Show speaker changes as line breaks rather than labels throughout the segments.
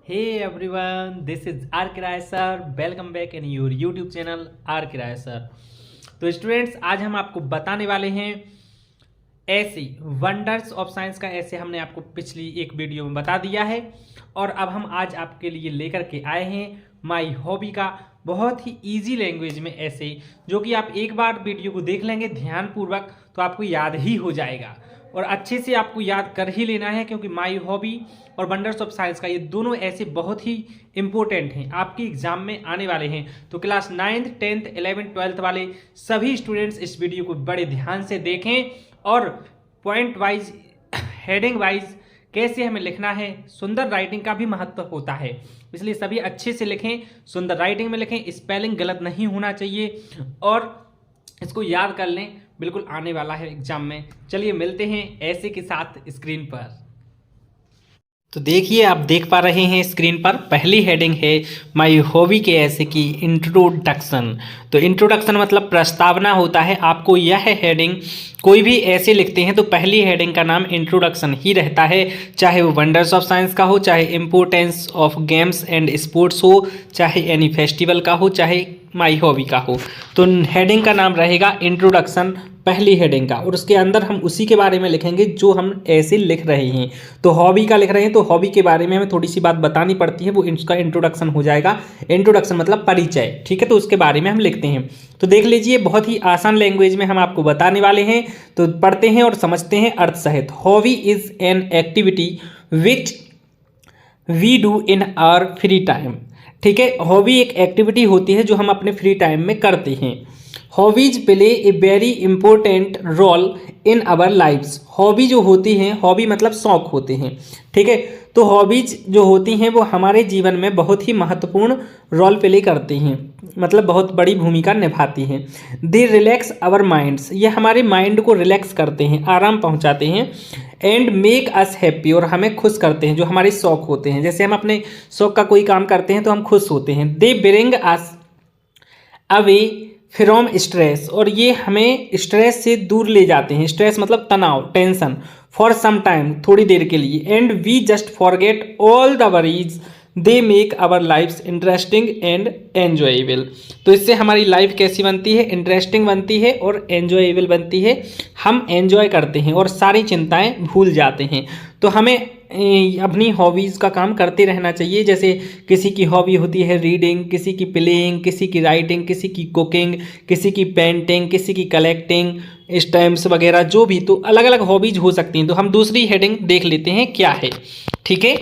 Hey everyone, this is R Kiray sir. Welcome back in your YouTube channel R Kiray sir. तो students आज हम आपको बताने वाले हैं ऐसे वंडर्स ऑफ साइंस का ऐसे हमने आपको पिछली एक वीडियो में बता दिया है और अब हम आज आपके लिए लेकर के आए हैं माई हॉबी का बहुत ही इजी लैंग्वेज में ऐसे जो कि आप एक बार वीडियो को देख लेंगे ध्यानपूर्वक तो आपको याद ही हो जाएगा और अच्छे से आपको याद कर ही लेना है क्योंकि माई हॉबी और वंडर्स ऑफ साइंस का ये दोनों ऐसे बहुत ही इंपॉर्टेंट हैं आपके एग्जाम में आने वाले हैं। तो class 9th 10th 11th 12th वाले सभी स्टूडेंट्स इस वीडियो को बड़े ध्यान से देखें और पॉइंट वाइज हेडिंग वाइज कैसे हमें लिखना है, सुंदर राइटिंग का भी महत्व होता है इसलिए सभी अच्छे से लिखें, सुंदर राइटिंग में लिखें, स्पेलिंग गलत नहीं होना चाहिए और इसको याद कर लें, बिल्कुल आने वाला है एग्जाम में। चलिए मिलते हैं ऐसे के साथ स्क्रीन पर। तो देखिए आप देख पा रहे हैं स्क्रीन पर पहली हेडिंग है माई हॉबी के ऐसे की इंट्रोडक्शन। तो इंट्रोडक्शन मतलब प्रस्तावना होता है। आपको यह हेडिंग कोई भी ऐसे लिखते हैं तो पहली हेडिंग का नाम इंट्रोडक्शन ही रहता है, चाहे वो वंडर्स ऑफ साइंस का हो, चाहे importance of games and sports हो, चाहे एनी फेस्टिवल का हो, चाहे माई हॉबी का हो। तो हेडिंग का नाम रहेगा इंट्रोडक्शन पहली हेडिंग का और उसके अंदर हम उसी के बारे में लिखेंगे जो हम ऐसे लिख रहे हैं। तो हॉबी का लिख रहे हैं तो हॉबी के बारे में हमें थोड़ी सी बात बतानी पड़ती है, वो इसका इंट्रोडक्शन हो जाएगा। इंट्रोडक्शन मतलब परिचय, ठीक है। तो उसके बारे में हम लिखते हैं। तो देख लीजिए बहुत ही आसान लैंग्वेज में हम आपको बताने वाले हैं। तो पढ़ते हैं और समझते हैं अर्थ सहित। Hobby is an activity which we do in our free time. ठीक है, हॉबी एक एक्टिविटी होती है जो हम अपने फ्री टाइम में करते हैं। Hobbies play a very important role in our lifes. Hobby जो होती हैं, हॉबी मतलब शौक होते हैं, ठीक है। तो हॉबीज जो होती हैं वो हमारे जीवन में बहुत ही महत्वपूर्ण रोल प्ले करती हैं, मतलब बहुत बड़ी भूमिका निभाती हैं। दे रिलैक्स आवर माइंड्स, ये हमारे माइंड को रिलैक्स करते हैं, आराम पहुंचाते हैं। एंड मेक अस हैप्पी, और हमें खुश करते हैं। जो हमारे शौक होते हैं, जैसे हम अपने शौक का कोई काम करते हैं तो हम खुश होते हैं। They bring us away from stress, और ये हमें स्ट्रेस से दूर ले जाते हैं। स्ट्रेस मतलब तनाव, टेंशन, फॉर सम टाइम, थोड़ी देर के लिए। And we just forget all the worries, they make our lifes interesting and enjoyable. तो इससे हमारी लाइफ कैसी बनती है? इंटरेस्टिंग बनती है और एन्जॉयबल बनती है। हम एन्जॉय करते हैं और सारी चिंताएं भूल जाते हैं। तो हमें अपनी हॉबीज़ का काम करते रहना चाहिए। जैसे किसी की हॉबी होती है रीडिंग, किसी की प्लेइंग, किसी की राइटिंग, किसी की कुकिंग, किसी की पेंटिंग, किसी की कलेक्टिंग स्टैम्प्स वगैरह, जो भी। तो अलग अलग हॉबीज हो सकती हैं। तो हम दूसरी हेडिंग देख लेते हैं क्या है, ठीक है।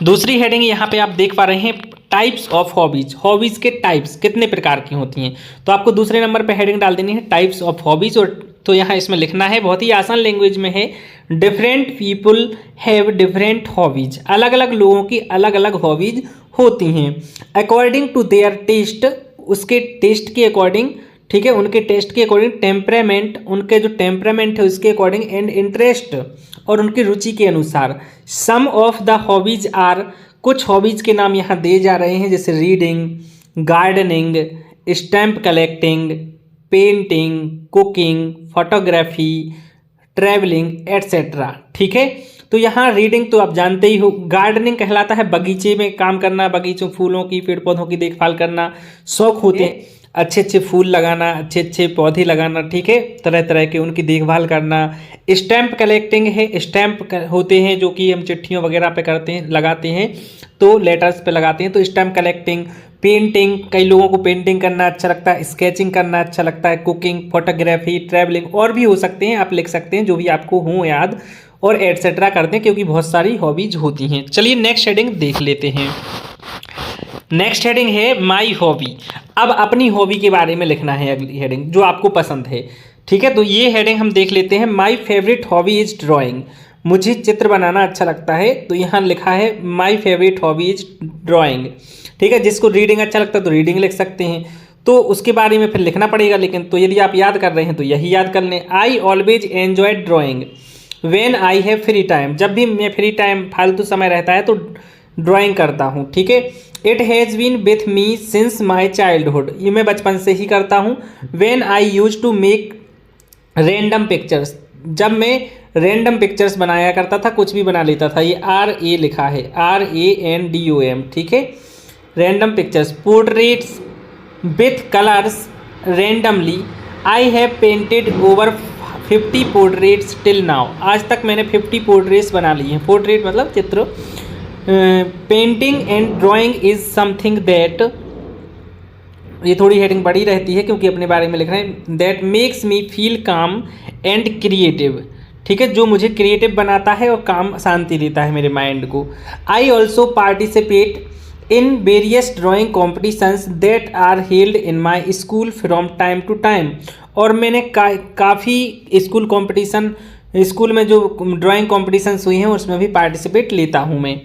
दूसरी हेडिंग यहाँ पे आप देख पा रहे हैं टाइप्स ऑफ हॉबीज। हॉबीज के टाइप्स कितने प्रकार की होती हैं, तो आपको दूसरे नंबर पे हेडिंग डाल देनी है टाइप्स ऑफ हॉबीज। और तो यहाँ इसमें लिखना है, बहुत ही आसान लैंग्वेज में है, different people have different hobbies. अलग अलग लोगों की अलग अलग हॉबीज होती हैं। अकॉर्डिंग टू देयर टेस्ट, उसके टेस्ट के अकॉर्डिंग, ठीक है, उनके टेस्ट के अकॉर्डिंग। टेम्परामेंट, उनके जो टेम्परामेंट है उसके अकॉर्डिंग। एंड इंटरेस्ट, और उनकी रुचि के अनुसार। सम ऑफ द हॉबीज आर, कुछ हॉबीज के नाम यहाँ दिए जा रहे हैं, जैसे reading, gardening, stamp collecting, painting, cooking, photography, travelling etcetera, ठीक है। तो यहाँ रीडिंग तो आप जानते ही हो। गार्डनिंग कहलाता है बगीचे में काम करना, बगीचों, फूलों की, पेड़ पौधों की देखभाल करना। शौक होते हैं अच्छे अच्छे फूल लगाना, अच्छे अच्छे पौधे लगाना, ठीक है, तरह तरह के, उनकी देखभाल करना। स्टैम्प कलेक्टिंग है, स्टैम्प होते हैं जो कि हम चिट्ठियों वगैरह पे करते हैं, लगाते हैं, तो लेटर्स पे लगाते हैं, तो स्टैम्प कलेक्टिंग। पेंटिंग, कई लोगों को पेंटिंग करना अच्छा लगता है, स्केचिंग करना अच्छा लगता है। कुकिंग, फोटोग्राफी, ट्रैवलिंग, और भी हो सकते हैं, आप लिख सकते हैं जो भी आपको हो याद, और एट्सेट्रा करते हैं, क्योंकि बहुत सारी हॉबीज होती हैं। चलिए नेक्स्ट हेडिंग देख लेते हैं। नेक्स्ट हेडिंग है माई हॉबी। अब अपनी हॉबी के बारे में लिखना है अगली हेडिंग, जो आपको पसंद है, ठीक है। तो ये हेडिंग हम देख लेते हैं। My favourite hobby is drawing, मुझे चित्र बनाना अच्छा लगता है। तो यहाँ लिखा है my favourite hobby is drawing, ठीक है। जिसको रीडिंग अच्छा लगता है तो रीडिंग लिख सकते हैं, तो उसके बारे में फिर लिखना पड़ेगा। लेकिन तो यदि आप याद कर रहे हैं तो यही याद कर लें। I always enjoy drawing when I have free time, जब भी मैं फ्री टाइम, फालतू समय रहता है तो ड्राइंग करता हूँ, ठीक है। It has been with me since my childhood, ये मैं बचपन से ही करता हूँ। When I use to make random pictures, जब मैं रैंडम पिक्चर्स बनाया करता था, कुछ भी बना लेता था। ये RA लिखा है, RANDOM, ठीक है। Random pictures, portraits with colours randomly. I have painted over 50 portraits till now. आज तक मैंने 50 पोर्ट्रेट्स बना लिए हैं। पोर्ट्रेट मतलब चित्र। Painting and drawing is something that, ये थोड़ी हेडिंग बड़ी रहती है क्योंकि अपने बारे में लिख रहे हैं। दैट मेक्स मी फील काम एंड क्रिएटिव, ठीक है, जो मुझे क्रिएटिव बनाता है और काम शांति देता है मेरे माइंड को। I also participate in various drawing competitions that are held in my school from time to time. और मैंने काफ़ी स्कूल कंपटीशन, स्कूल में जो ड्राइंग कॉम्पिटिशन्स हुई हैं उसमें भी पार्टिसिपेट लेता हूँ मैं।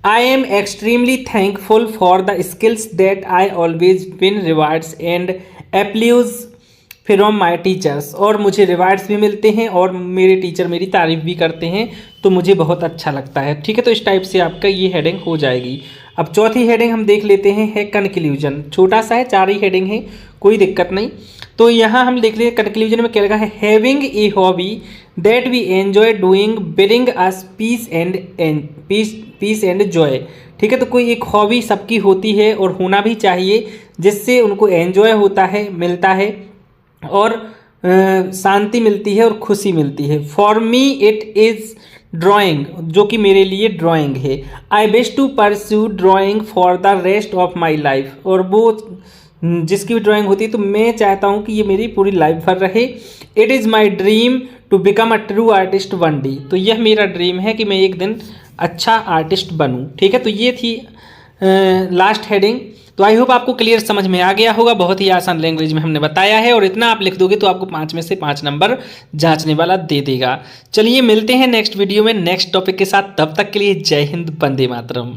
I am extremely thankful for the skills that I always win rewards and applause from my teachers. और मुझे रिवार्ड्स भी मिलते हैं और मेरे टीचर मेरी तारीफ़ भी करते हैं, तो मुझे बहुत अच्छा लगता है, ठीक है। तो इस टाइप से आपका ये हेडिंग हो जाएगी। अब चौथी हेडिंग हम देख लेते हैं, है कंक्लूजन। छोटा सा है, 4 ही हेडिंग है, कोई दिक्कत नहीं। तो यहाँ हम देख लेते हैं कंक्लूजन में क्या लगा है। Having a hobby that we enjoy doing bring us peace and joy, ठीक है। तो कोई एक हॉबी सबकी होती है और होना भी चाहिए, जिससे उनको एंजॉय होता है, मिलता है और शांति मिलती है और खुशी मिलती है। For me it is drawing, जो कि मेरे लिए ड्राइंग है। I wish to pursue drawing for the rest of my life. और वो जिसकी भी ड्राइंग होती है तो मैं चाहता हूँ कि ये मेरी पूरी लाइफ भर रहे। It is my dream to become a true artist one day. तो यह मेरा ड्रीम है कि मैं एक दिन अच्छा आर्टिस्ट बनूँ, ठीक है। तो ये थी लास्ट हेडिंग। तो आई होप आपको क्लियर समझ में आ गया होगा। बहुत ही आसान लैंग्वेज में हमने बताया है और इतना आप लिख दोगे तो आपको 5 में से 5 नंबर जांचने वाला दे देगा। चलिए मिलते हैं नेक्स्ट वीडियो में नेक्स्ट टॉपिक के साथ। तब तक के लिए जय हिंद, वंदे मातरम।